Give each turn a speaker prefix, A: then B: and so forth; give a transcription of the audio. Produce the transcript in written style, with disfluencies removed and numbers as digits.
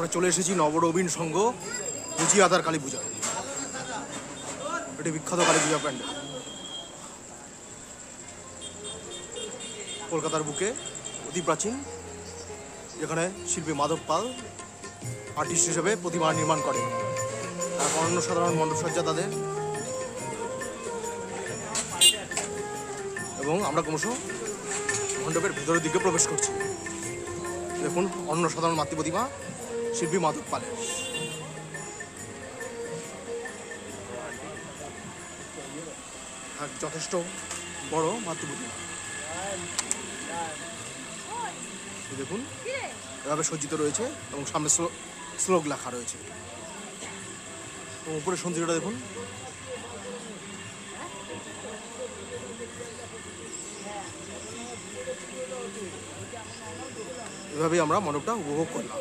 A: আমরা চলে এসেছি নবরবীণ সংঘ বুঝিয়াদার কালী পূজা। এটি বিখ্যাত কালী পূজা প্যান্ডেল, কলকাতার বুকে অতি প্রাচীন, যেখানে শিল্পী মাধব পাল আর্টিস্ট হিসেবে প্রতিমা নির্মাণ করেন। তার অনন্য সাধারণ মণ্ডপসজ্জা তাদের, এবং আমরা ক্রমশ মণ্ডপের ভেতরের দিকে প্রবেশ করছি। দেখুন অন্য সাধারণ মাতৃ প্রতিমা শিল্পী মাধব পালের। যথেষ্ট বড় মাতৃ প্রতিমা, দেখুন এভাবে সজ্জিত রয়েছে এবং সামনে শ্লোক লেখা রয়েছে। এবং উপরে সৌন্দর্যটা দেখুন, এভাবেই আমরা মণ্ডপটা উপভোগ করলাম।